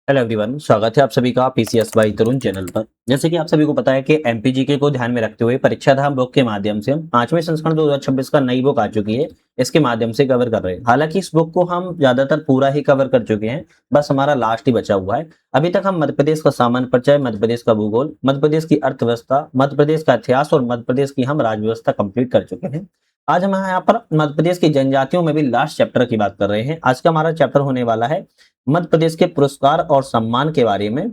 Hello everyone, स्वागत है आप सभी का पीसीएस बाई तरुण चैनल पर। जैसे कि आप सभी को पता है कि एमपीजीके को ध्यान में रखते हुए परीक्षा धाम बुक के माध्यम से हम 5वें संस्करण 2026 का नई बुक आ चुकी है, इसके माध्यम से कवर कर रहे हैं। हालांकि इस बुक को हम ज्यादातर पूरा ही कवर कर चुके हैं, बस हमारा लास्ट ही बचा हुआ है। अभी तक हम मध्य प्रदेश का सामान्य परिचय, मध्य प्रदेश का भूगोल, मध्य प्रदेश की अर्थव्यवस्था, मध्य प्रदेश का इतिहास और मध्य प्रदेश की हम राज्य व्यवस्था कंप्लीट कर चुके हैं। आज हम यहाँ पर मध्य प्रदेश की जनजातियों में भी लास्ट चैप्टर की बात कर रहे हैं। आज का हमारा चैप्टर होने वाला है मध्य प्रदेश के पुरस्कार और सम्मान के बारे में,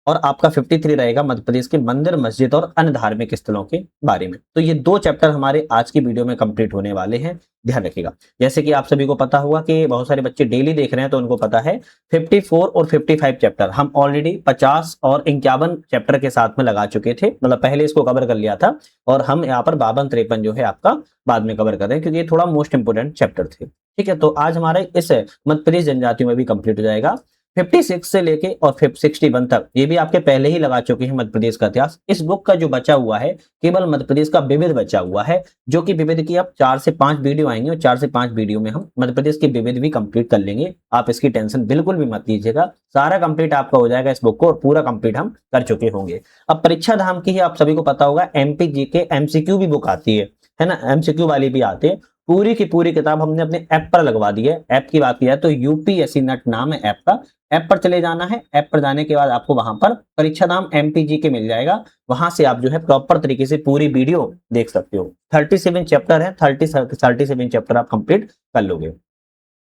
और आपका 53 रहेगा मध्य प्रदेश के मंदिर, मस्जिद और अन्य धार्मिक स्थलों के बारे में। तो ये दो चैप्टर हमारे आज की वीडियो में कंप्लीट होने वाले हैं, ध्यान रखिएगा। जैसे कि आप सभी को पता होगा कि बहुत सारे बच्चे डेली देख रहे हैं, तो उनको पता है 54 और 55 चैप्टर हम ऑलरेडी 50 और 51 चैप्टर के साथ में लगा चुके थे, मतलब पहले इसको कवर कर लिया था। और हम यहाँ पर 52-53 जो है आपका बाद में कवर कर रहे हैं, क्योंकि ये थोड़ा मोस्ट इंपोर्टेंट चैप्टर थे। ठीक है, तो आज हमारे इस मध्य प्रदेश जनजातियों में भी कंप्लीट हो जाएगा 56 से लेके और 61 तक। ये भी आपके पहले ही लगा चुके हैं मध्य प्रदेश का इतिहास। इस बुक का जो बचा हुआ है केवल मध्य प्रदेश का विविध बचा हुआ है, जो कि विविध की अब 4 से 5 वीडियो आएंगे, और 4 से 5 वीडियो में हम मध्य प्रदेश के विविध भी कंप्लीट कर लेंगे। आप इसकी टेंशन बिल्कुल भी मत लीजिएगा, सारा कंप्लीट आपका हो जाएगा इस बुक को, और पूरा कंप्लीट हम कर चुके होंगे। अब परीक्षा धाम की ही आप सभी को पता होगा एमपी जीके एमसीक्यू भी बुक आती है ना, एमसीक्यू वाली भी आती है। पूरी की पूरी किताब हमने अपने ऐप पर लगवा दी है। ऐप की बात किया है तो यूपीएससी नट नाम है ऐप का। ऐप पर चले जाना है, ऐप पर जाने के बाद आपको वहां पर परीक्षा नाम एमपीजी के मिल जाएगा। वहां से आप जो है प्रॉपर तरीके से पूरी वीडियो देख सकते हो। 37 चैप्टर है, 37 चैप्टर आप कंप्लीट कर लोगे।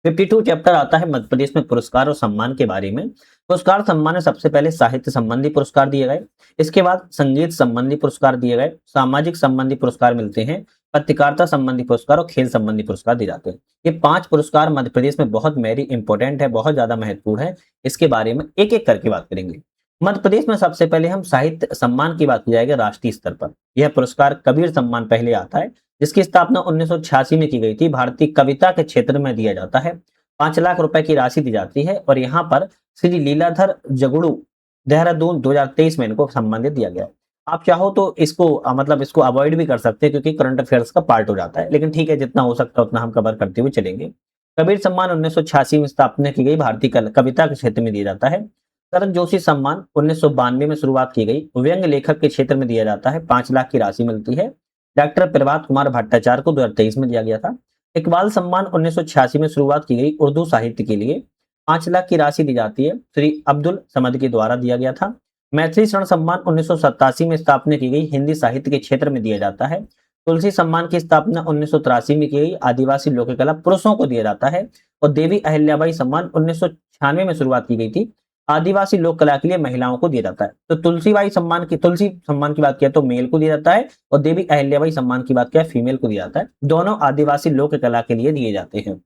52 चैप्टर आता है मध्य प्रदेश में पुरस्कार और सम्मान के बारे में। पुरस्कार सम्मान में सबसे पहले साहित्य संबंधी पुरस्कार दिए गए, इसके बाद संगीत संबंधी पुरस्कार दिए गए, सामाजिक संबंधी पुरस्कार मिलते हैं, पत्रकारिता संबंधी पुरस्कार और खेल संबंधी पुरस्कार दिए जाते हैं। ये 5 पुरस्कार मध्य प्रदेश में बहुत वेरी इंपॉर्टेंट है, बहुत ज्यादा महत्वपूर्ण है। इसके बारे में एक एक करके बात करेंगे। मध्य प्रदेश में सबसे पहले हम साहित्य सम्मान की बात की जाएगी राष्ट्रीय स्तर पर। यह पुरस्कार कबीर सम्मान पहले आता है, जिसकी स्थापना 1986 में की गई थी। भारतीय कविता के क्षेत्र में दिया जाता है। 5 लाख रुपए की राशि दी जाती है, और यहाँ पर श्री लीलाधर जगड़ू देहरादून 2023 में इनको सम्मानित दिया गया। आप चाहो तो इसको मतलब इसको अवॉइड भी कर सकते हैं, क्योंकि करंट अफेयर्स का पार्ट हो जाता है, लेकिन ठीक है, जितना हो सकता है उतना हम कवर करते हुए चलेंगे। कबीर सम्मान 1986 में स्थापना की गई, भारतीय कविता के क्षेत्र में दिया जाता है। शरद जोशी सम्मान 1992 में शुरुआत की गई, व्यंग लेखक के क्षेत्र में दिया जाता है। 5 लाख की राशि मिलती है। डॉक्टर प्रभात कुमार भट्टाचार्य को 2023 में दिया गया था। इकबाल सम्मान 1986 में शुरुआत की गई, उर्दू साहित्य के लिए 5 लाख की राशि दी जाती है, श्री अब्दुल समद के द्वारा दिया गया था। मैथिली शरण सम्मान 1987 में स्थापना की गई, हिंदी साहित्य के क्षेत्र में दिया जाता है। तुलसी सम्मान की स्थापना 1983 में की गई, आदिवासी लोक कला पुरुषों को दिया जाता है। और देवी अहिल्याबाई सम्मान 1996 में शुरुआत की गई थी, आदिवासी लोक कला के लिए महिलाओं को दिया जाता है। तो तुलसी सम्मान की बात किया तो मेल को दिया जाता है, और देवी अहिल्याबाई सम्मान की बात किया फीमेल को दिया जाता है। दोनों आदिवासी लोक कला के लिए दिए जाते हैं।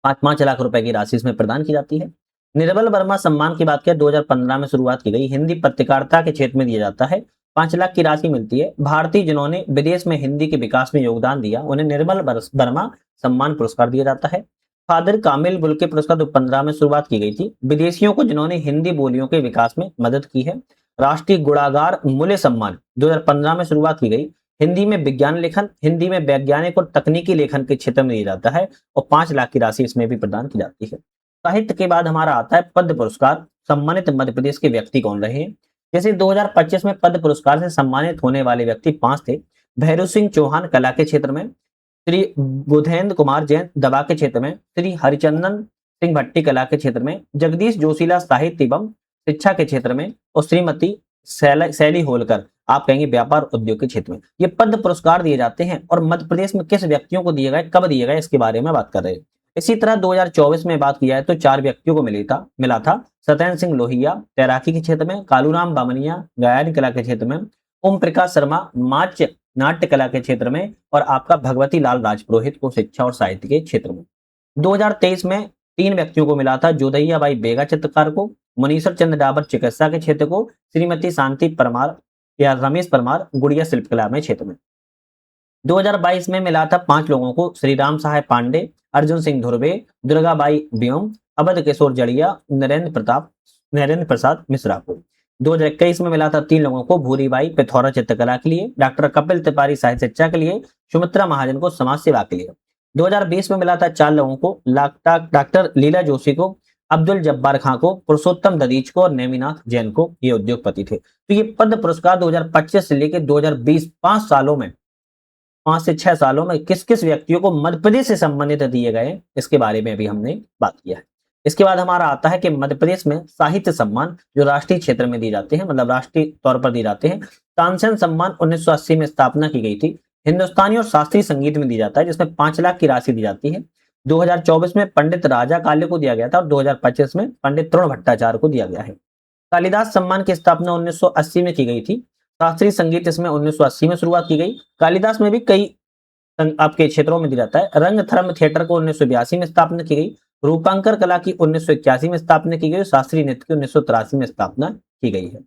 5-5 लाख रुपए की राशि इसमें प्रदान की जाती है। निर्मल वर्मा सम्मान की बात किया 2015 में शुरुआत की गई, हिंदी पत्रकारिता के क्षेत्र में दिया जाता है। 5 लाख की राशि मिलती है। भारतीय जिन्होंने विदेश में हिंदी के विकास में योगदान दिया, उन्हें निर्मल वर्मा सम्मान पुरस्कार दिया जाता है। फादर कामिल बुल्के पुरस्कार 2015 में शुरुआत की गई थी, विदेशियों को जिन्होंने हिंदी बोलियों के विकास में मदद की है। राष्ट्रीय गुणागार मूल्य सम्मान 2015 में शुरुआत की गई, हिंदी में विज्ञान लेखन, हिंदी में वैज्ञानिक और तकनीकी लेखन के क्षेत्र में दिया जाता है, और 5 लाख की राशि इसमें भी प्रदान की जाती है। साहित्य के बाद हमारा आता है पद्म पुरस्कार। सम्मानित मध्य प्रदेश के व्यक्ति कौन रहे हैं? जैसे 2025 में पद्म पुरस्कार से सम्मानित होने वाले व्यक्ति 5 थे। भैरव सिंह चौहान कला के क्षेत्र में, श्री बुधेंद्र कुमार जैन दवा के क्षेत्र में, श्री हरिचंदन सिंह भट्टी कला के क्षेत्र में, जगदीश जोशीला साहित्य एवं शिक्षा के क्षेत्र में, और श्रीमती शैली होलकर आप कहेंगे व्यापार उद्योग के क्षेत्र में। ये पद्म पुरस्कार दिए जाते हैं, और मध्य प्रदेश में किस व्यक्तियों को दिए गए, कब दिए गए, इसके बारे में बात कर रहे हैं। इसी तरह 2024 में बात किया है तो 4 व्यक्तियों को मिला था। सत्येंद्र सिंह लोहिया तैराकी के क्षेत्र में, कालूराम बामनिया गायन कला के क्षेत्र में, ओम प्रकाश शर्मा नाट्य कला के क्षेत्र में, और आपका भगवती लाल राजपुरोहित को शिक्षा और साहित्य के क्षेत्र में। 2023 में 3 व्यक्तियों को मिला था, जोधैया बाई बेगा चित्रकार को, मुनीश्वर चंद्र डाबर चिकित्सा के क्षेत्र को, श्रीमती शांति परमार या रमेश परमार गुड़िया शिल्पकला में क्षेत्र में। 2022 में मिला था 5 लोगों को, श्री राम सहाय पांडे, अर्जुन सिंह धुर्वे, दुर्गाबाई व्योम, अवध किशोर जड़िया, नरेंद्र प्रसाद मिश्रा को। 2021 में मिला था 3 लोगों को, भूरीबाई पिथौरा चित्रकला के लिए, डॉक्टर कपिल तिवारी साहित्य शिक्षा के लिए, सुमित्रा महाजन को समाज सेवा के लिए। 2020 में मिला था 4 लोगों को, डॉक्टर लीला जोशी को अब्दुल जब्बार खां को, पुरुषोत्तम ददीच को और नेमिनाथ जैन को, ये उद्योगपति थे। तो ये पद्म पुरस्कार 2025 से लेकर 2020 5 सालों में, 5 से 6 सालों में किस किस व्यक्तियों को मध्य प्रदेश से संबंधित दिए गए, इसके बारे में अभी हमने बात किया है। इसके बाद हमारा आता है कि मध्य प्रदेश में साहित्य सम्मान जो राष्ट्रीय क्षेत्र में दिए जाते हैं, मतलब राष्ट्रीय तौर पर दिए जाते हैं। तानसेन सम्मान 1980 में स्थापना की गई थी। हिंदुस्तानी और शास्त्रीय संगीत में दी जाता है, जिसमें 5 लाख की राशि दी जाती है। 2024 में पंडित राजा काले को दिया गया था और 2025 में पंडित तरुण भट्टाचार्य को दिया गया है। कालिदास सम्मान की स्थापना 1980 में की गई थी। शास्त्रीय संगीत इसमें 1980 में शुरुआत की गई। कालिदास में भी कई आपके क्षेत्रों में दिया जाता है। रंगथर्म थिएटर को 1982 में स्थापना की गई। रूपांकर कला की 1981 में स्थापना की गई। शास्त्रीय नृत्य की 1983 में स्थापना की गई है।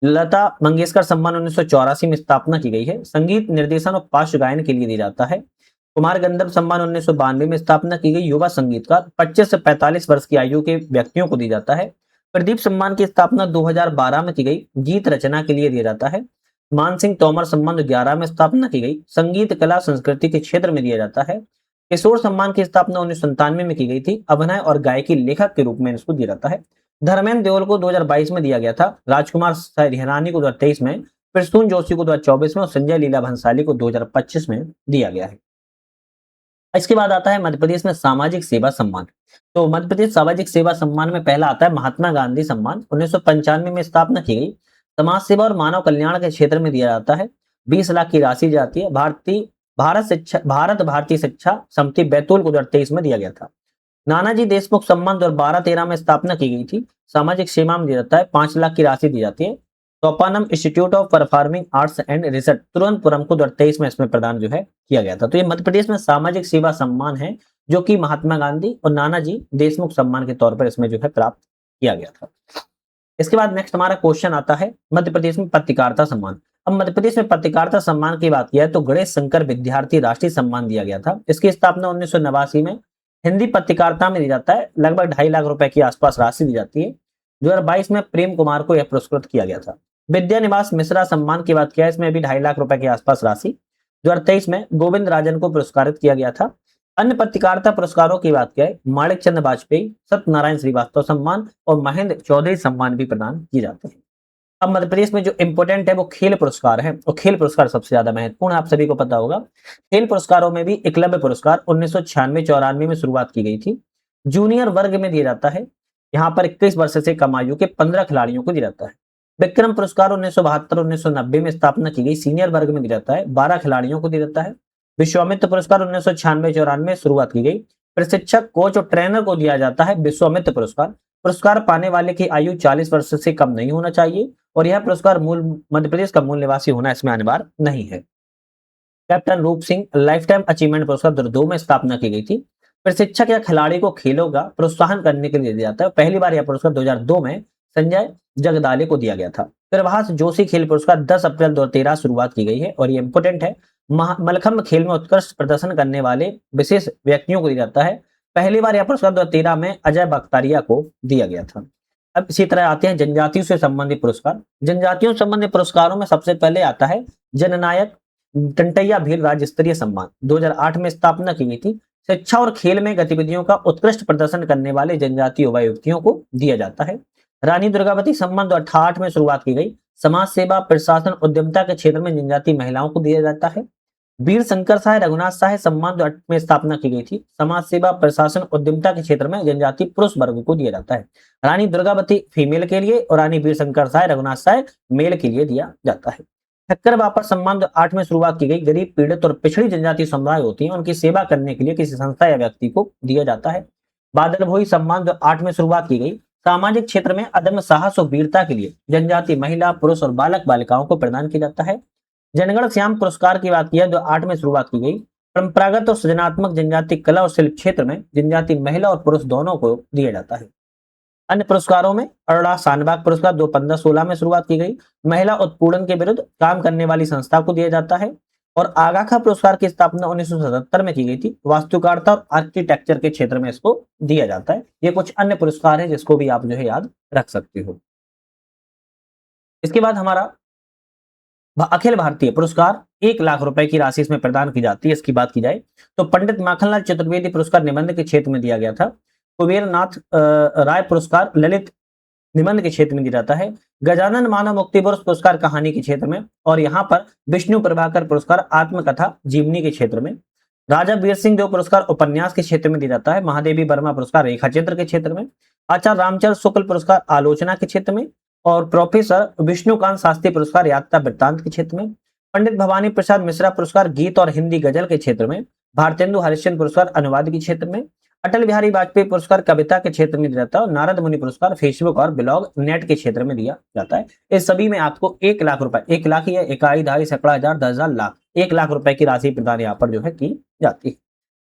लता मंगेशकर सम्मान 1984 में स्थापना की गई है। संगीत निर्देशन और पार्श्व गायन के लिए दिया जाता है। कुमार गंधर्व सम्मान 1992 में स्थापना की गई। युवा संगीतकार 25 से 45 वर्ष की आयु के व्यक्तियों को दिया जाता है। प्रदीप सम्मान की स्थापना 2012 में की गई। गीत रचना के लिए दिया जाता है। मान सिंह तोमर सम्मान 2011 में स्थापना की गई। संगीत कला संस्कृति के क्षेत्र में दिया जाता है। किशोर सम्मान की स्थापना 1997 में की गई थी। अभिनय और गायकी लेखक के रूप में इसको दिया जाता है। धर्मेंद्र देओल को 2022 में दिया गया था। राजकुमार हिरानी को 2023 में, प्रसून जोशी को 2024 में और संजय लीला भंसाली को 2025 में दिया गया है। इसके बाद आता है मध्य प्रदेश में सामाजिक सेवा सम्मान। तो मध्य प्रदेश सामाजिक सेवा सम्मान में पहला आता है महात्मा गांधी सम्मान। 1995 में स्थापना की गई। समाज सेवा और मानव कल्याण के क्षेत्र में दिया जाता है। 20 लाख की राशि जाती है। भारत भारतीय शिक्षा समिति बैतूल को 2023 में दिया गया था। नानाजी देशमुख सम्मान 2012-13 में स्थापना की गई थी। सामाजिक सेवा में दिया जाता है। 5 लाख की राशि दी जाती है। Sopanam institute of performing arts and research Thiruvananthapuram को 2023 में इसमें प्रदान जो है किया गया था। तो ये मध्य प्रदेश में सामाजिक सेवा सम्मान है, जो कि महात्मा गांधी और नानाजी देशमुख सम्मान के तौर पर इसमें जो है प्राप्त किया गया था। इसके बाद नेक्स्ट हमारा क्वेश्चन आता है मध्य प्रदेश में पत्रकारिता सम्मान। अब मध्य प्रदेश में पत्रकारिता सम्मान की बात किया है तो गणेश शंकर विद्यार्थी राष्ट्रीय सम्मान दिया गया था। इसकी स्थापना 1989 में हिंदी पत्रकारिता में दी जाता है। लगभग 2.5 लाख रुपए की आसपास राशि दी जाती है। 2022 में प्रेम कुमार को यह पुरस्कृत किया गया था। विद्या निवास मिश्रा सम्मान की बात किया, इसमें भी 2.5 लाख रुपए के आसपास राशि 2023 में गोविंद राजन को पुरस्कारित किया गया था। अन्य पत्रकारिता पुरस्कारों की बात किया, माणिक चंद वाजपेयी, सत्यनारायण श्रीवास्तव सम्मान और महेंद्र चौधरी सम्मान भी प्रदान किए जाते हैं। अब मध्य प्रदेश में जो इंपोर्टेंट है वो खेल पुरस्कार है, और खेल पुरस्कार सबसे ज्यादा महत्वपूर्ण आप सभी को पता होगा। खेल पुरस्कारों में भी एकलव्य पुरस्कार 1996-94 में शुरुआत की गई थी। जूनियर वर्ग में दिया जाता है। यहाँ पर 21 वर्ष से कम आयु के 15 खिलाड़ियों को दिया जाता है। विक्रम पुरस्कार 1972-1990 में स्थापना की गई। सीनियर वर्ग में दिया जाता है। 12 खिलाड़ियों को दिया जाता है। विश्वामित्र पुरस्कार 1996-94 में शुरुआत की गई। प्रशिक्षक, कोच और ट्रेनर को दिया जाता है विश्वामित्र पुरस्कार। पुरस्कार पाने वाले की आयु 40 वर्ष से कम नहीं होना चाहिए, और यह पुरस्कार मूल मध्य प्रदेश का मूल निवासी होना इसमें अनिवार्य नहीं है। कैप्टन रूप सिंह लाइफ टाइम अचीवमेंट पुरस्कार 2002 में स्थापना की गई थी। प्रशिक्षक या खिलाड़ी को खेलों का प्रोत्साहन करने के लिए दिया जाता है। पहली बार यह पुरस्कार 2002 में संजय जगदाले को दिया गया था। प्रभास जोशी खेल पुरस्कार 10 अप्रैल 2013 शुरुआत की गई है, और ये इंपोर्टेंट है। मलखंभ खेल में उत्कृष्ट प्रदर्शन करने वाले विशेष व्यक्तियों को दिया जाता है। पहली बार यह पुरस्कार 2013 में अजय बख्तारिया को दिया गया था। अब इसी तरह आते हैं जनजातियों से संबंधित पुरस्कार। जनजातियों से संबंधित पुरस्कारों में सबसे पहले आता है जननायक टंटैया भील राज्य स्तरीय सम्मान। 2008 में स्थापना की गई थी। शिक्षा और खेल में गतिविधियों का उत्कृष्ट प्रदर्शन करने वाले जनजातीय युवा युवतियों को दिया जाता है। रानी दुर्गावती सम्मान 2008 में शुरुआत की गई। समाज सेवा, प्रशासन, उद्यमिता के क्षेत्र में जनजातीय महिलाओं को दिया जाता है। वीर शंकर साय रघुनाथ साय सम्मान 2008 में स्थापना की गई थी। समाज सेवा, प्रशासन, उद्यमिता के क्षेत्र में जनजातीय पुरुष वर्ग को दिया जाता है। रानी दुर्गावती फीमेल के लिए और रानी वीर शंकर साय रघुनाथ साय मेल के लिए दिया जाता है। ठक्कर बापा सम्मान 2008 में शुरुआत की गई। गरीब, पीड़ित और पिछड़ी जनजातीय समुदाय होती हैं, उनकी सेवा करने के लिए किसी संस्था या व्यक्ति को दिया जाता है। बादल भोई सम्मान 2008 में शुरुआत की गई। सामाजिक क्षेत्र में अदम्य साहस और वीरता के लिए जनजाति महिला, पुरुष और बालक बालिकाओं को प्रदान किया जाता है। जनगण श्याम पुरस्कार की बात किया, 2008 में शुरुआत की गई। परंपरागत और सृजनात्मक जनजाति कला और शिल्प क्षेत्र में जनजाति महिला और पुरुष दोनों को दिया जाता है। अन्य पुरस्कारों में अरुणा शानबाग पुरस्कार 2015-16 में शुरुआत की गई। महिला उत्पीड़न के विरुद्ध काम करने वाली संस्था को दिया जाता है। और आगाखा पुरस्कार की स्थापना 1977 में की गई थी। वास्तुकारिता और आर्किटेक्चर के क्षेत्र में इसको दिया जाता है। ये कुछ अन्य पुरस्कार है जिसको भी आप जो है याद रख सकते हो। इसके बाद हमारा अखिल भारतीय पुरस्कार 1 लाख रुपए की राशि इसमें प्रदान की जाती है। इसकी बात की जाए तो पंडित माखनलाल चतुर्वेदी पुरस्कार निबंध के क्षेत्र में दिया गया था। कुबेरनाथ राय पुरस्कार ललित निबंध के क्षेत्र में दिया जाता है। गजानन मानव मुक्ति पुरस्कार कहानी के क्षेत्र में, और यहाँ पर विष्णु प्रभाकर पुरस्कार आत्मकथा जीवनी के क्षेत्र में। राजा वीर सिंह देव पुरस्कार उपन्यास के क्षेत्र में दिया जाता है। महादेवी वर्मा पुरस्कार रेखा चित्र के क्षेत्र में। आचार्य रामचंद्र शुक्ल पुरस्कार आलोचना के क्षेत्र में, और प्रोफेसर विष्णुकांत शास्त्री पुरस्कार यात्रा वृत्तांत के क्षेत्र में। पंडित भवानी प्रसाद मिश्रा पुरस्कार गीत और हिंदी गजल के क्षेत्र में। भारतेंदु हरिश्चंद्र पुरस्कार अनुवाद के क्षेत्र में। अटल बिहारी वाजपेयी पुरस्कार कविता के क्षेत्र में दिया जाता है, और नारद मुनि पुरस्कार फेसबुक और ब्लॉग नेट के क्षेत्र में दिया जाता है। इस सभी में आपको 1 लाख रुपए, 1 लाख या इकाई, दहाई, सैकड़ा, हजार, 10,000, लाख, 1 लाख रुपए की राशि प्रदान यहाँ पर जो है की जाती है।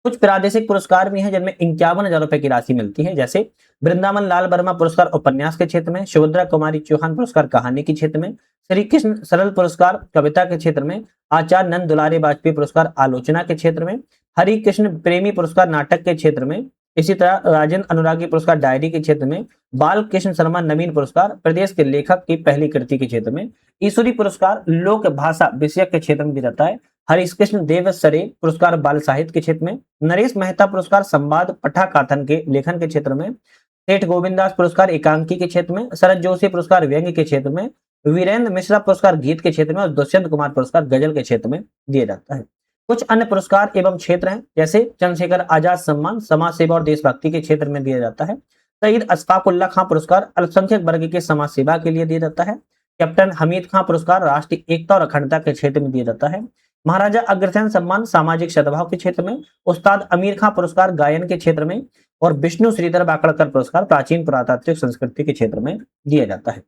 कुछ प्रादेशिक पुरस्कार भी हैं जिनमें 51,000 रुपए की राशि मिलती है, जैसे वृंदावन लाल वर्मा पुरस्कार उपन्यास के क्षेत्र में, सुभद्रा कुमारी चौहान पुरस्कार कहानी के क्षेत्र में, श्री कृष्ण सरल पुरस्कार कविता के क्षेत्र में, आचार्य नंद दुलारी वाजपेयी पुरस्कार आलोचना के क्षेत्र में, हरि कृष्ण प्रेमी पुरस्कार नाटक के क्षेत्र में, इसी तरह राजेंद्र अनुरागी पुरस्कार डायरी के क्षेत्र में, बाल कृष्ण शर्मा नवीन पुरस्कार प्रदेश के लेखक की पहली कृति के क्षेत्र में, ईश्वरी पुरस्कार लोक भाषा विषय के क्षेत्र में दिया जाता है, हरीश कृष्ण देव सरे पुरस्कार बाल साहित्य के क्षेत्र में, नरेश मेहता पुरस्कार संवाद पठाकाथन के लेखन के क्षेत्र में, सेठ गोविंदास पुरस्कार एकांकी के क्षेत्र में, शरद जोशी पुरस्कार व्यंग्य के क्षेत्र में, वीरेंद्र मिश्रा पुरस्कार गीत के क्षेत्र में, और दुष्यंत कुमार पुरस्कार गजल के क्षेत्र में दिया जाता है। कुछ अन्य पुरस्कार एवं क्षेत्र हैं, जैसे चंद्रशेखर आजाद सम्मान समाज सेवा और देशभक्ति के क्षेत्र में दिया जाता है। शहीद अशफाकुल्ला खां पुरस्कार अल्पसंख्यक वर्ग के समाज सेवा के लिए दिया जाता है। कैप्टन हमीद खां पुरस्कार राष्ट्रीय एकता और अखंडता के क्षेत्र में दिया जाता है। महाराजा अग्रसेन सम्मान सामाजिक सद्भाव के क्षेत्र में, उस्ताद अमीर खां पुरस्कार गायन के क्षेत्र में, और विष्णु श्रीधर वाकड़कर पुरस्कार प्राचीन पुरातात्विक संस्कृति के क्षेत्र में दिया जाता है।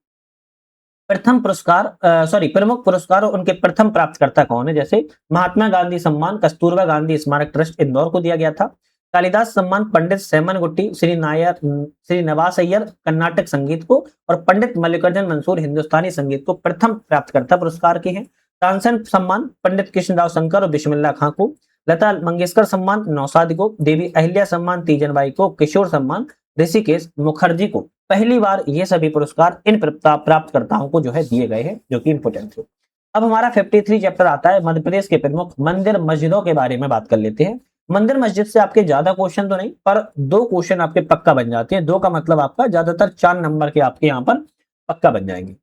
प्रथम पुरस्कार प्रमुख पुरस्कार और उनके प्रथम प्राप्तकर्ता कौन है, जैसे महात्मा गांधी सम्मान कस्तूरबा गांधी स्मारक ट्रस्ट इंदौर को दिया गया था। कालिदास सम्मान पंडित सेमन गुट्टी श्री नवास अय्यर कर्नाटक संगीत को, और पंडित मल्लिकार्जुन मंसूर हिंदुस्तानी संगीत को प्रथम प्राप्तकर्ता पुरस्कार के हैं। तानसेन सम्मान पंडित कृष्णदास शंकर और बिस्मिल्लाह खां को। लता मंगेशकर सम्मान नौशाद को। देवी अहिल्या सम्मान तीजनबाई को। किशोर सम्मान ऋषिकेश मुखर्जी को। पहली बार ये सभी पुरस्कार इन प्राप्तकर्ताओं को जो है दिए गए हैं, जो कि इंपोर्टेंट है। अब हमारा 53 चैप्टर आता है मध्य प्रदेश के प्रमुख मंदिर मस्जिदों के बारे में बात कर लेते हैं। मंदिर मस्जिद से आपके ज्यादा क्वेश्चन तो नहीं, पर 2 क्वेश्चन आपके पक्का बन जाते हैं। 2 का मतलब आपका ज्यादातर 4 नंबर के आपके यहाँ पर पक्का बन जाएंगे।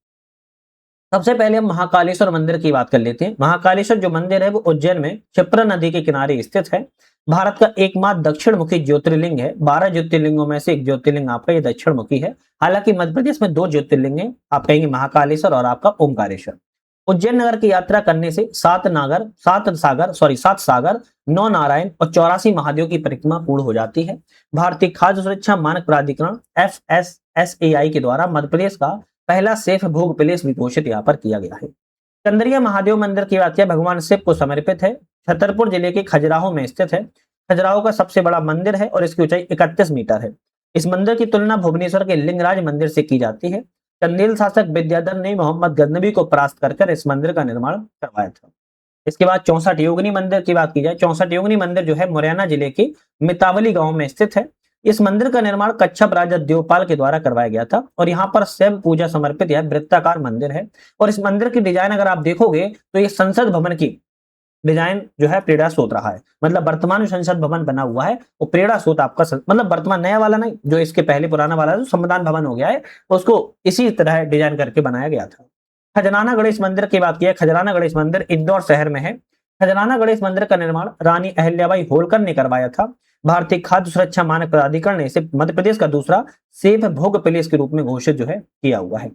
सबसे पहले हम महाकालेश्वर मंदिर की बात कर लेते हैं। महाकालेश्वर जो मंदिर है वो उज्जैन में क्षिप्रा नदी के किनारे स्थित है। भारत का एकमात्र दक्षिण मुखी ज्योतिर्लिंग है। 12 ज्योतिर्लिंगों में से एक ज्योतिर्लिंग आपका ये दक्षिण मुखी है। हालांकि मध्य प्रदेश में 2 ज्योतिर्लिंग है, आप कहेंगे महाकालेश्वर और आपका ओमकारेश्वर। उज्जैन नगर की यात्रा करने से 7 सागर 9 नारायण और 84 महादेव की परिक्रमा पूर्ण हो जाती है। भारतीय खाद्य सुरक्षा मानक प्राधिकरण FSSAI के द्वारा मध्य प्रदेश का पहला सेफ भोग प्लेस घोषित यहाँ पर किया गया है। चंद्रिया महादेव मंदिर की बात किया, भगवान शिव को समर्पित है। छतरपुर जिले के खजुराहो में स्थित है। खजुराहो का सबसे बड़ा मंदिर है और इसकी ऊंचाई 31 मीटर है। इस मंदिर की तुलना भुवनेश्वर के लिंगराज मंदिर से की जाती है। चंदेल शासक विद्याधर ने मोहम्मद गजनबी को परास्त कर इस मंदिर का निर्माण करवाया था। इसके बाद 64 योगिनी मंदिर की बात की जाए, 64 योगिनी मंदिर जो है मुरैना जिले के मितावली गांव में स्थित है। इस मंदिर का निर्माण कच्छप राजा देवपाल के द्वारा करवाया गया था और यहाँ पर शिव पूजा समर्पित यह वृत्ताकार मंदिर है। और इस मंदिर की डिजाइन अगर आप देखोगे तो ये संसद भवन की डिजाइन जो है प्रेरणा स्रोत रहा है। मतलब वर्तमान संसद भवन बना हुआ है वो प्रेरणा स्रोत आपका मतलब वर्तमान नया वाला नहीं, जो इसके पहले पुराना वाला जो संविधान भवन हो गया है उसको इसी तरह डिजाइन करके बनाया गया था। खजराना गणेश मंदिर की बात की है, खजराना गणेश मंदिर इंदौर शहर में है। खजराना गणेश मंदिर का निर्माण रानी अहिल्याबाई होलकर ने करवाया था। भारतीय खाद्य सुरक्षा मानक प्राधिकरण ने इसे मध्य प्रदेश का दूसरा सेफ भोग प्लेस के रूप में घोषित जो है किया हुआ है।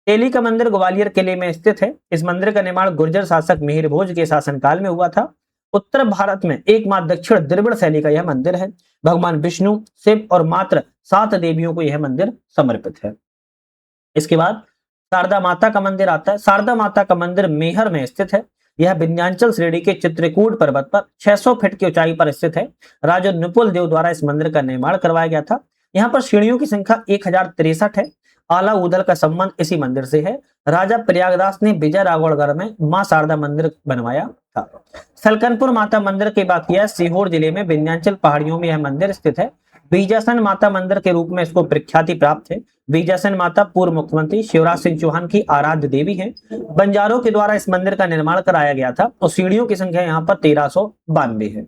तेली का मंदिर ग्वालियर किले में स्थित है। इस मंदिर का निर्माण गुर्जर शासक मिहिर भोज के शासनकाल में हुआ था। उत्तर भारत में एकमात्र दक्षिण द्रविड़ शैली का यह मंदिर है। भगवान विष्णु, शिव और मात्र 7 देवियों को यह मंदिर समर्पित है। इसके बाद शारदा माता का मंदिर आता है। शारदा माता का मंदिर मेहर में स्थित है। यह विंध्याचल श्रेणी के चित्रकूट पर्वत पर 600 फीट की ऊंचाई पर स्थित है। राजा नुपुल देव द्वारा इस मंदिर का निर्माण करवाया गया था। यहाँ पर सीढ़ियों की संख्या 1063 है। आला उदल का संबंध इसी मंदिर से है। राजा प्रयागदास ने विजय राघवगढ़ में मां शारदा मंदिर बनवाया था। सलकनपुर माता मंदिर की बात किया, सीहोर जिले में विंध्याचल पहाड़ियों में यह मंदिर स्थित है। बीजासन माता मंदिर के रूप में इसको प्रख्याति प्राप्त है। बीजासन माता पूर्व मुख्यमंत्री शिवराज सिंह चौहान की आराध्य देवी है। बंजारों के द्वारा इस मंदिर का निर्माण कराया गया था और सीढ़ियों की संख्या यहाँ पर 1392 है।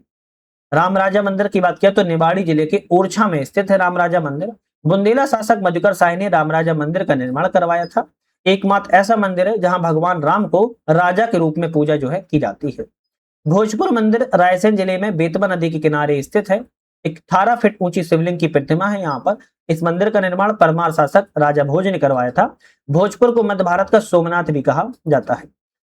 रामराजा मंदिर की बात किया तो निवाड़ी जिले के ओरछा में स्थित है रामराजा मंदिर। बुंदेला शासक मधुकर शाही ने रामराजा मंदिर का निर्माण करवाया था। एकमात्र ऐसा मंदिर है जहां भगवान राम को राजा के रूप में पूजा जो है की जाती है। भोजपुर मंदिर रायसेन जिले में बेतवा नदी के किनारे स्थित है। 18 फीट ऊंची शिवलिंग की प्रतिमा है यहाँ पर। इस मंदिर का निर्माण परमार शासक राजा भोज ने करवाया था। भोजपुर को मध्य भारत का सोमनाथ भी कहा जाता है।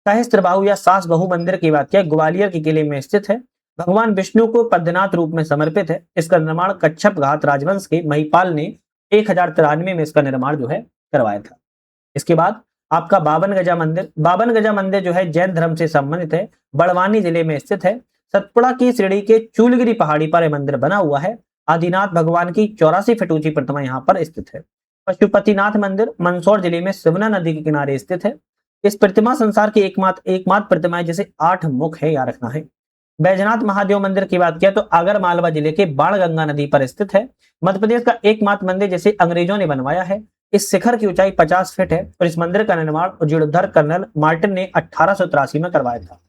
सहस्त्रबाहु या सास बहु मंदिर की बात किया ग्वालियर के किले में स्थित है। भगवान विष्णु को पद्मनाथ रूप में समर्पित है। इसका निर्माण कच्छप घात राजवंश के महिपाल ने 1093 में इसका निर्माण जो है करवाया था। इसके बाद आपका बावन गजा मंदिर। बावन गजा मंदिर जो है जैन धर्म से संबंधित है। बड़वानी जिले में स्थित है। सतपुड़ा की श्रेणी के चूलगिरी पहाड़ी पर यह मंदिर बना हुआ है। आदिनाथ भगवान की 84 फीट ऊंची प्रतिमा यहाँ पर स्थित है। पशुपतिनाथ मंदिर मंदसौर जिले में सिवना नदी के किनारे स्थित है। इस प्रतिमा संसार की एकमात्र प्रतिमा है जिसे 8 मुख है, याद रखना है। बैजनाथ महादेव मंदिर की बात किया तो आगर मालवा जिले के बाणगंगा नदी पर स्थित है। मध्य प्रदेश का एकमात्र मंदिर जिसे अंग्रेजों ने बनवाया है। इस शिखर की ऊंचाई 50 फीट है और इस मंदिर का निर्माण जीर्णोद्धार कर्नल मार्टिन ने 1883 में करवाया था।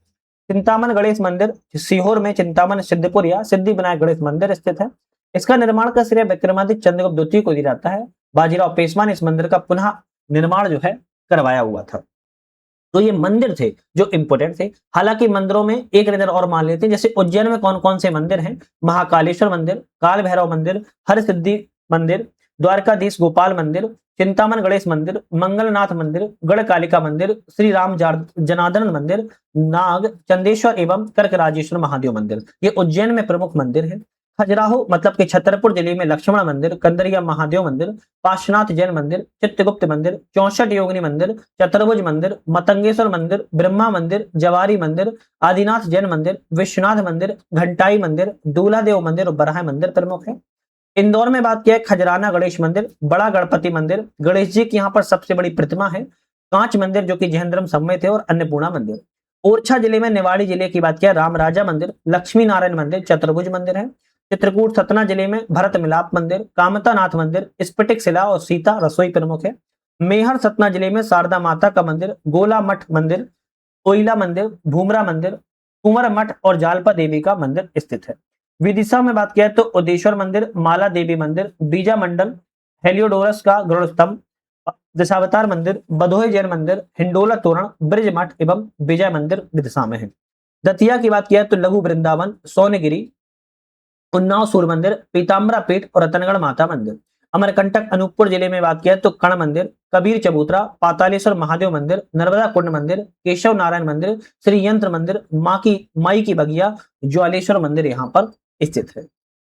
चिंतामन गणेश मंदिर सीहोर में चिंतामन सिद्धपुर या सिद्धि विनायक गणेश मंदिर स्थित है। इसका निर्माण का श्रेय विक्रमादित्य चंद्रगुप्त द्वितीय को दिया जाता है। बाजीराव पेशवा ने इस मंदिर का पुनः निर्माण जो है करवाया हुआ था। तो ये मंदिर थे जो इंपोर्टेंट थे। हालांकि मंदिरों में एक नजर और मान लेते हैं, जैसे उज्जैन में कौन कौन से मंदिर हैं। महाकालेश्वर मंदिर, काल भैरव मंदिर, हर सिद्धि मंदिर, द्वारकाधीश गोपाल मंदिर, चिंतामन गणेश मंदिर, मंगलनाथ मंदिर, गढ़ कालिका मंदिर, श्री राम जनार्दन मंदिर, नाग चंदेश्वर एवं कर्कराजेश्वर महादेव मंदिर, ये उज्जैन में प्रमुख मंदिर है। खजुराहो मतलब कि छतरपुर जिले में लक्ष्मण मंदिर, कंदरिया महादेव मंदिर, पार्श्वनाथ जैन मंदिर, चित्रगुप्त मंदिर, 64 योगिनी मंदिर, चतुर्भुज मंदिर, मतंगेश्वर मंदिर, ब्रह्मा मंदिर, जवारी मंदिर, आदिनाथ जैन मंदिर, विश्वनाथ मंदिर, घंटाई मंदिर, दूल्हादेव मंदिर और बराह मंदिर प्रमुख है। इंदौर में बात किया खजराना गणेश मंदिर, बड़ा गणपति मंदिर, गणेश जी की यहाँ पर सबसे बड़ी प्रतिमा है। कांच मंदिर जो कि जैन धर्म सम्मत है और अन्नपूर्णा मंदिर। ओरछा जिले में निवाड़ी जिले की बात किया रामराजा मंदिर, लक्ष्मी नारायण मंदिर, चतुर्भुज मंदिर है। चित्रकूट सतना जिले में भरत मिलाप मंदिर, कामतानाथ मंदिर, स्फटिक शिला और सीता रसोई प्रमुख है। मेहर सतना जिले में शारदा माता का मंदिर, गोला मठ मंदिर, कोयला मंदिर, भूमरा मंदिर, कुंवर मठ और जालपा देवी का मंदिर स्थित है। विदिशा में बात किया तो उदेश्वर मंदिर, माला देवी मंदिर, बीजा मंडल, हेलियोडोरस का गरुड़ स्तंभ, दशावतार मंदिर, बधोई जैन मंदिर, हिंडोला तोरण, ब्रिज मठ एवं विजय मंदिर विदिशा में है। दतिया की बात किया तो लघु वृंदावन, सोनगिरी, उन्नाव सूर्य मंदिर, पीताम्बरा पीठ और रतनगढ़ माता मंदिर। अमरकंटक अनूपपुर जिले में बात किया तो कर्ण मंदिर, कबीर चबूतरा, पातालेश्वर महादेव मंदिर, नर्मदा कुंड मंदिर, केशव नारायण मंदिर, श्री यंत्र मंदिर, माई की बगिया, ज्वालेश्वर मंदिर यहाँ पर स्थित है।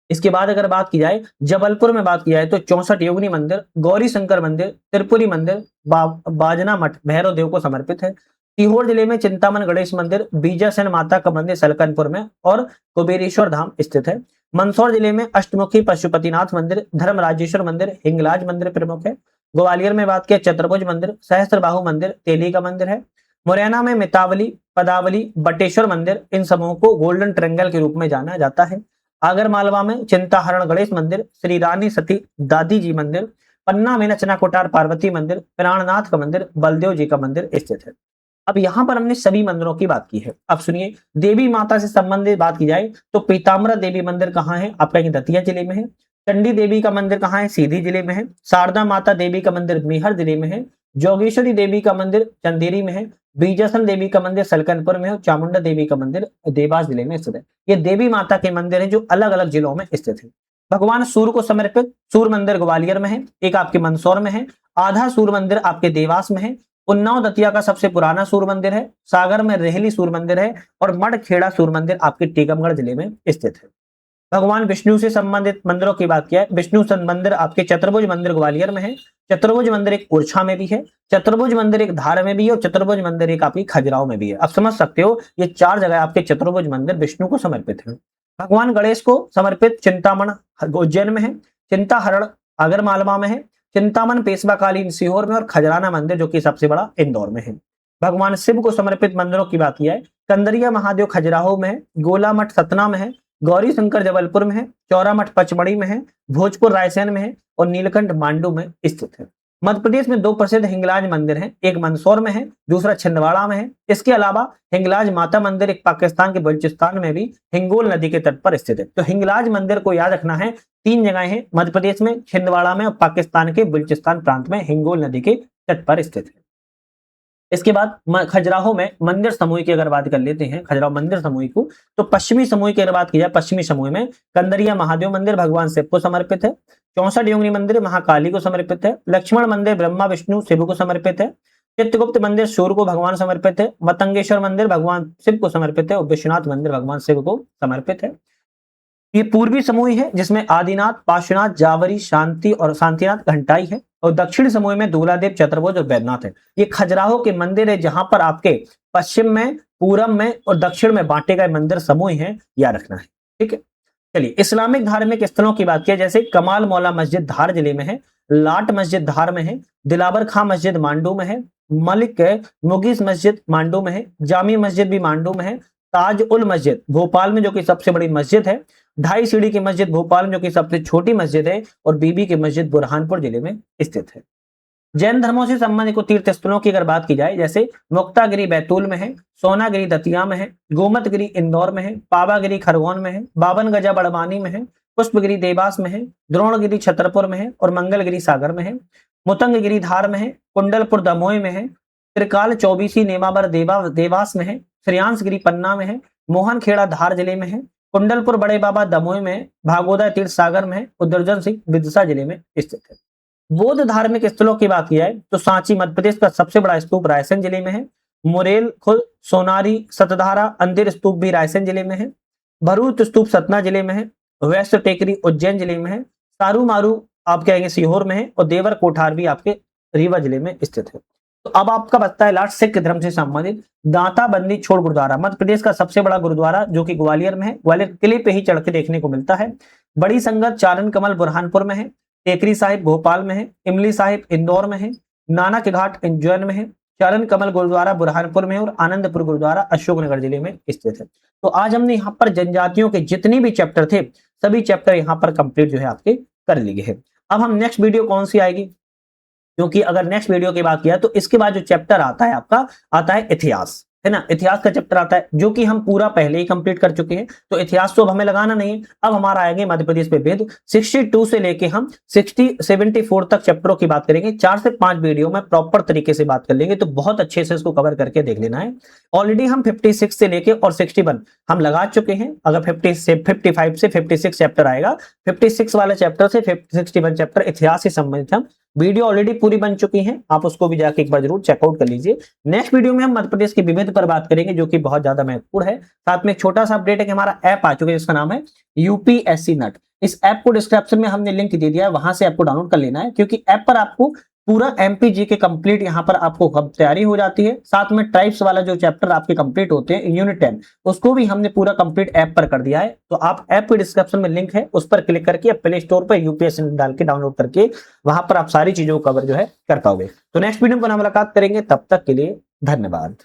इसके बाद अगर बात की जाए जबलपुर में बात की जाए तो 64 योगिनी मंदिर, गौरी शंकर मंदिर, त्रिपुरी मंदिर, बाजना मठ भैरव देव को समर्पित है। सीहोर जिले में चिंतामन गणेश मंदिर, बीजासेन माता का मंदिर सलकनपुर में और कुबेरेश्वर धाम स्थित है। मंदसौर जिले में अष्टमुखी पशुपतिनाथ मंदिर, धर्मराजेश्वर मंदिर, हिंगलाज मंदिर प्रमुख है। ग्वालियर में बात किया चतुर्भुज मंदिर, सहस्त्रबाहु मंदिर, तेली का मंदिर है। मुरैना में मितावली, पदावली, बटेश्वर मंदिर, इन समूहों को गोल्डन ट्रेंगल के रूप में जाना जाता है। आगर मालवा में चिंताहरण गणेश मंदिर, श्री रानी सती दादी जी मंदिर, पन्ना में नचना कोटार पार्वती मंदिर, प्राणनाथ का मंदिर, बलदेव जी का मंदिर स्थित है। अब यहाँ पर हमने सभी मंदिरों की बात की है। अब सुनिए देवी माता से संबंधित बात की जाए तो पीताम्बरा देवी मंदिर कहाँ है, आपका ये दतिया जिले में है। चंडी देवी का मंदिर कहाँ है, सीधी जिले में है। शारदा माता देवी का मंदिर मेहर जिले में है। जोगेश्वरी देवी का मंदिर चंदेरी में है। बीजासन देवी का मंदिर सलकनपुर में है। चामुंडा देवी का मंदिर देवास जिले में स्थित है। ये देवी माता के मंदिर हैं जो अलग अलग जिलों में स्थित है। भगवान सूर्य को समर्पित सूर्य मंदिर ग्वालियर में है, एक आपके मंदसौर में है, आधा सूर्य मंदिर आपके देवास में है। उन्नाव दतिया का सबसे पुराना सूर्य मंदिर है। सागर में रेहली सूर्य मंदिर है और मड़खेड़ा सूर्य मंदिर आपके टीकमगढ़ जिले में स्थित है। भगवान विष्णु से संबंधित मंदिरों की बात किया है, विष्णु मंदिर आपके चतुर्भुज मंदिर ग्वालियर में है। चतुर्भुज मंदिर एक ओरछा में भी है। चतुर्भुज मंदिर एक धार में भी है और चतुर्भुज मंदिर एक आपकी खजुराहो में भी है। आप समझ सकते हो ये 4 जगह आपके चतुर्भुज मंदिर विष्णु को समर्पित है। भगवान गणेश को समर्पित चिंतामण उज्जैन में है। चिंताहरण आगर मालवा में है। चिंतामन पेशवाकालीन सीहोर में और खजराना मंदिर जो कि सबसे बड़ा इंदौर में है। भगवान शिव को समर्पित मंदिरों की बात किया है, कंदरिया महादेव खजुराहो में है, गोला मठ सतना में है, गौरी शंकर जबलपुर में है, चौरा मठ पचमढ़ी में है, भोजपुर रायसेन में है और नीलकंठ मांडू में स्थित है। मध्य प्रदेश में 2 प्रसिद्ध हिंगलाज मंदिर हैं, एक मंदसौर में है, दूसरा छिंदवाड़ा में है। इसके अलावा हिंगलाज माता मंदिर एक पाकिस्तान के बलूचिस्तान में भी हिंगोल नदी के तट पर स्थित है। तो हिंगलाज मंदिर को याद रखना है, 3 जगह हैं, मध्य प्रदेश में, छिंदवाड़ा में और पाकिस्तान के बलूचिस्तान प्रांत में हिंगोल नदी के तट पर स्थित है। इसके बाद खजुराहो में मंदिर समूह की अगर बात कर लेते हैं, खजुराहो मंदिर समूह को, तो पश्चिमी समूह की अगर बात की जाए, पश्चिमी समूह में कंदरिया महादेव मंदिर भगवान शिव को समर्पित है, 64 योगिनी मंदिर महाकाली को समर्पित है, लक्ष्मण मंदिर ब्रह्मा विष्णु शिव को समर्पित है, चित्रगुप्त मंदिर सूर्य को भगवान समर्पित है, मतंगेश्वर मंदिर भगवान शिव को समर्पित है और विश्वनाथ मंदिर भगवान शिव को समर्पित है। ये पूर्वी समूह है जिसमें आदिनाथ, पार्श्वनाथ, जावरी, शांति और शांतिनाथ घंटाई है, और दक्षिण समूह में दूलादेव, चतुर्भुज और बैद्यनाथ है। ये खजुराहो के मंदिर है जहां पर आपके पश्चिम में, पूरब में और दक्षिण में बांटे गए मंदिर समूह हैं, याद रखना है। ठीक है, चलिए इस्लामिक धार्मिक स्थलों की बात किया, जैसे कमाल मौला मस्जिद धार जिले में है, लाट मस्जिद धार में है, दिलावर खां मस्जिद मांडू में है, मलिक मुगीस मस्जिद मांडू में है, जामी मस्जिद भी मांडू में है, ताज उल मस्जिद भोपाल में जो कि सबसे बड़ी मस्जिद है, ढाई सीढ़ी की मस्जिद भोपाल में जो कि सबसे छोटी मस्जिद है, और बीबी की मस्जिद बुरहानपुर जिले में स्थित है। जैन धर्मों से संबंधित कुछ तीर्थ स्थलों की अगर बात की जाए, जैसे मुक्तागिरी बैतूल में है, सोनागिरी दतिया में है, गोमतगिरी इंदौर में है, पावागिरी खरगोन में है, बावन गजा बड़वानी में है, पुष्पगिरी देवास में है, द्रोणगिरी छतरपुर में है और मंगलगिरी सागर में है, मुतंगगिरी धार में है, कुंडलपुर दमोह में है, त्रिकाल चौबीसी नेमावर देवास में है, श्रेयांसगिरी पन्ना में है, मोहनखेड़ा धार जिले में है, कुंडलपुर बड़े बाबा दमोह में, भागोदय तीर्थ सागर में है और दुर्जन सिंह विदिशा जिले में स्थित है। बौद्ध धार्मिक स्थलों की बात की जाए तो सांची मध्य प्रदेश का सबसे बड़ा स्तूप रायसेन जिले में है, मुरेल खुद, सोनारी, सतधारा, अंदिर स्तूप भी रायसेन जिले में है, भरूच स्तूप सतना जिले में है, वैश्य टेकरी उज्जैन जिले में है, सारू मारू आप कहेंगे सीहोर में है और देवर कोठार भी आपके रीवा जिले में स्थित है। तो अब आपका बचता है लास्ट सिख धर्म से संबंधित दांता बंदी छोड़ गुरुद्वारा, मध्य प्रदेश का सबसे बड़ा गुरुद्वारा जो कि ग्वालियर में है, ग्वालियर किले पे ही चढ़ के देखने को मिलता है। बड़ी संगत चारण कमल बुरहानपुर में है, टेकरी साहिब भोपाल में है, इमली साहिब इंदौर में है, नानक घाट उज्जैन में है, चारण कमल गुरुद्वारा बुरहानपुर में और आनंदपुर गुरुद्वारा अशोकनगर जिले में स्थित है। तो आज हमने यहाँ पर जनजातियों के जितने भी चैप्टर थे सभी चैप्टर यहाँ पर कंप्लीट जो है आपके कर लिए हैं। अब हम नेक्स्ट वीडियो कौन सी आएगी, क्योंकि अगर नेक्स्ट वीडियो की बात किया तो इसके बाद जो चैप्टर आता है आपका आता है इतिहास, है ना, इतिहास का चैप्टर आता है जो कि हम पूरा पहले ही कंप्लीट कर चुके हैं। तो इतिहास तो अब हमें लगाना नहीं है, अब हमारा आएंगे मध्य प्रदेश पे वेद 62 से लेके हम 74 तक चैप्टरों की बात करेंगे। 4 से 5 वीडियो में प्रॉपर तरीके से बात कर लेंगे, तो बहुत अच्छे से इसको कवर करके देख लेना है। ऑलरेडी हम 56 से लेके और 61 हम लगा चुके हैं। अगर 55 से 56 चैप्टर आएगा, 56 वाले चैप्टर से 61 चैप्टर इतिहास से संबंधित हम वीडियो ऑलरेडी पूरी बन चुकी हैं, आप उसको भी जाके एक बार जरूर चेकआउट कर लीजिए। नेक्स्ट वीडियो में हम मध्य प्रदेश की विविध पर बात करेंगे जो कि बहुत ज्यादा महत्वपूर्ण है। साथ में एक छोटा सा अपडेट है कि हमारा ऐप आ चुका है जिसका नाम है यूपीएससी नट। इस ऐप को डिस्क्रिप्शन में हमने लिंक दे दिया है, वहां से आपको डाउनलोड कर लेना है, क्योंकि ऐप पर आपको पूरा एमपीजी के कंप्लीट यहाँ पर आपको तैयारी हो जाती है। साथ में टाइप्स वाला जो चैप्टर आपके कंप्लीट होते हैं यूनिट 10 उसको भी हमने पूरा कंप्लीट ऐप पर कर दिया है। तो आप ऐप के डिस्क्रिप्शन में लिंक है, उस पर क्लिक करके प्ले स्टोर पर यूपीएससी डाल के डाउनलोड करके वहां पर आप सारी चीजों को कवर जो है कर पाओगे। तो नेक्स्ट वीडियो में मुलाकात करेंगे, तब तक के लिए धन्यवाद।